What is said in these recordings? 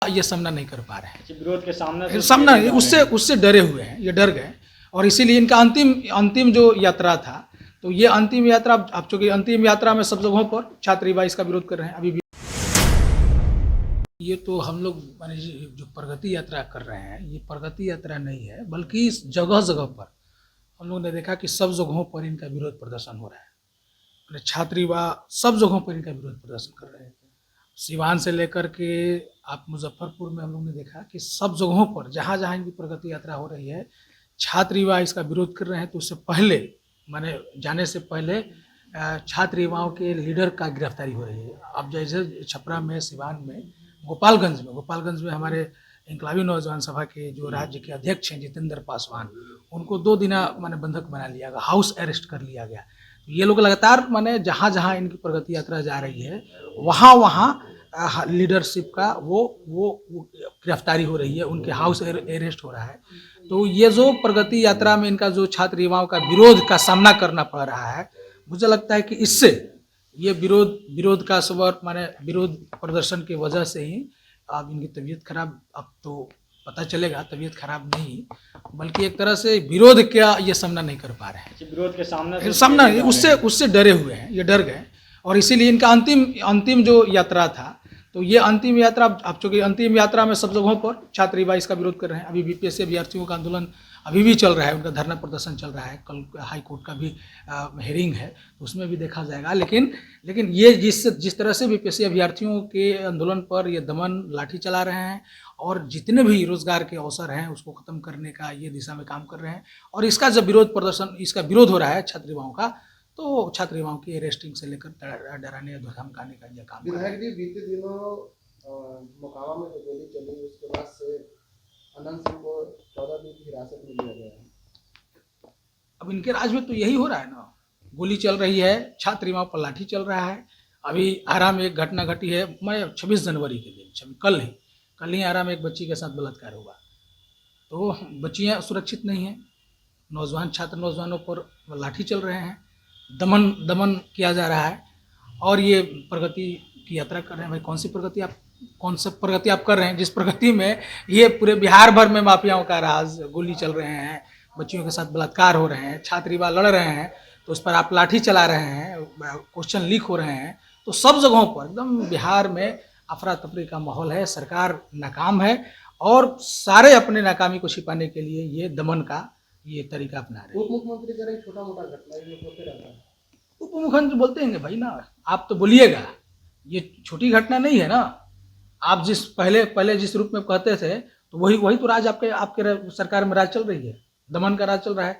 ये सामना नहीं कर पा रहे हैं। विरोध के सामना उससे डरे हुए हैं, ये डर गए और इसीलिए इनका अंतिम जो यात्रा था, तो ये अंतिम यात्रा, अब चूंकि अंतिम यात्रा में सब जगहों पर छात्र युवा इसका विरोध कर रहे हैं अभी भी। ये तो हम लोग माने जो प्रगति यात्रा कर रहे हैं, ये प्रगति यात्रा नहीं है, बल्कि इस जगह जगह पर हम लोग ने देखा कि सब जगहों पर इनका विरोध प्रदर्शन हो रहा है। छात्र युवा सब जगहों पर इनका विरोध प्रदर्शन कर रहे हैं। सिवान से लेकर के आप मुजफ्फरपुर में हम लोग ने देखा कि सब जगहों पर जहाँ जहाँ इनकी प्रगति यात्रा हो रही है, छात्र युवा इसका विरोध कर रहे हैं। तो उससे पहले माने जाने से पहले छात्र युवाओं के लीडर का गिरफ्तारी हो रही है। अब जैसे छपरा में, सिवान में, गोपालगंज में हमारे इंकलाबी नौजवान सभा के जो राज्य के अध्यक्ष हैं जितेंद्र पासवान, उनको 2 दिन माने बंधक बना लिया गया, हाउस अरेस्ट कर लिया गया। तो ये लोग लगातार माने जहाँ जहाँ इनकी प्रगति यात्रा जा रही है, वहाँ लीडरशिप का वो गिरफ्तारी हो रही है, उनके हाउस अरेस्ट हो रहा है। तो ये जो प्रगति यात्रा में इनका जो छात्र युवाओं का विरोध का सामना करना पड़ रहा है, मुझे लगता है कि इससे ये विरोध का स्वर माने विरोध प्रदर्शन की वजह से ही अब इनकी तबीयत खराब, अब तो पता चलेगा तबीयत खराब नहीं, बल्कि एक तरह से विरोध क्या ये सामना नहीं कर पा रहे हैं। विरोध के सामना उससे डरे हुए हैं, ये डर गए और इसीलिए इनका अंतिम जो यात्रा था, तो ये अंतिम यात्रा, अब चूंकि अंतिम यात्रा में सब जगहों पर छात्र युवा इसका विरोध कर रहे हैं। अभी बीपीएससी अभ्यर्थियों का आंदोलन अभी भी चल रहा है, उनका धरना प्रदर्शन चल रहा है। कल हाई कोर्ट का भी हेयरिंग है, तो उसमें भी देखा जाएगा। लेकिन ये जिस तरह से बीपीएससी अभ्यर्थियों के आंदोलन पर ये दमन लाठी चला रहे हैं और जितने भी रोजगार के अवसर हैं उसको खत्म करने का ये दिशा में काम कर रहे हैं, और इसका जब विरोध प्रदर्शन, इसका विरोध हो रहा है छात्र युवाओं का, तो छात्र युवाओं की अरेस्टिंग से लेकर डराने धमकाने का यह काम। विधायक जी, बीते दिनों मोकामा में जो गोली चली, उसके बाद से अनंत सिंह को 14 दिन की हिरासत में लिया गया है। अब इनके राज में तो यही हो रहा है ना, गोली चल रही है, छात्र युवाओं पर लाठी चल रहा है। अभी आरा में एक घटना घटी है, मैं 26 जनवरी के दिन, कल ही आरा में एक बच्ची के साथ बलात्कार हुआ। तो बच्चियाँ सुरक्षित नहीं हैं, नौजवानों पर लाठी चल रहे हैं, दमन किया जा रहा है, और ये प्रगति की यात्रा कर रहे हैं। भाई कौन सी प्रगति आप कर रहे हैं, जिस प्रगति में ये पूरे बिहार भर में माफियाओं का राज, गोली चल रहे हैं, बच्चियों के साथ बलात्कार हो रहे हैं, छात्र युवा लड़ रहे हैं, तो उस पर आप लाठी चला रहे हैं, क्वेश्चन लीक हो रहे हैं। तो सब जगहों पर एकदम बिहार में अफरा तफरी का माहौल है, सरकार नाकाम है और सारे अपने नाकामी को छिपाने के लिए ये दमन का ये तरीका अपना रहे हैं। उप मुख्यमंत्री कह रहे हैं छोटा मोटा घटना ये होते रहता है। उप मुख्यमंत्री बोलते हैं भाई ना, आप तो बोलिएगा, ये छोटी घटना नहीं है ना। आप जिस पहले जिस रूप में कहते थे, तो वही तो राज आपके सरकार में राज चल रही है, दमन का राज चल रहा है,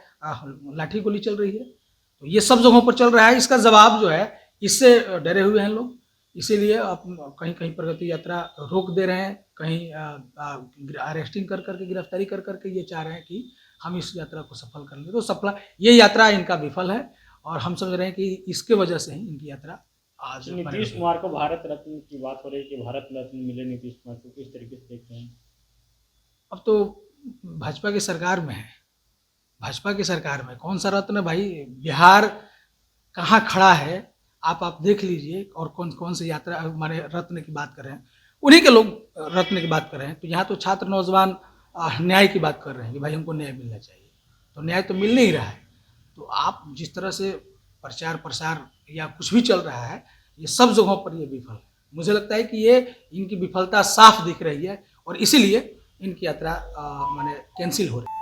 लाठी गोली चल रही है। तो ये सब जगहों पर चल रहा है, इसका जवाब जो है, इससे डरे हुए हैं लोग। इसीलिए आप कहीं कहीं प्रगति यात्रा रोक दे रहे हैं, कहीं अरेस्टिंग कर करके, गिरफ्तारी कर करके ये चाह रहे हैं कि हम इस यात्रा को सफल कर लें। तो ये यात्रा इनका विफल है और हम समझ रहे हैं कि इसके वजह से ही इनकी यात्रा आज। नीतीश कुमार को भारत रत्न की बात हो रही है कि भारत रत्न मिले नीतीश कुमार को, किस तरीके से देखते हैं? अब तो भाजपा की सरकार में है, भाजपा की सरकार में कौन सा रत्न भाई, बिहार कहाँ खड़ा है आप देख लीजिए। और कौन सी यात्रा हमारे रत्न की बात कर रहे हैं, उन्हीं के लोग रत्न की बात कर रहे हैं। तो यहाँ तो छात्र नौजवान न्याय की बात कर रहे हैं कि भाई हमको न्याय मिलना चाहिए, तो न्याय तो मिल नहीं रहा है। तो आप जिस तरह से प्रचार प्रसार या कुछ भी चल रहा है, ये सब जगहों पर ये विफल है। मुझे लगता है कि ये इनकी विफलता साफ दिख रही है और इसीलिए इनकी यात्रा माने कैंसिल हो रही है।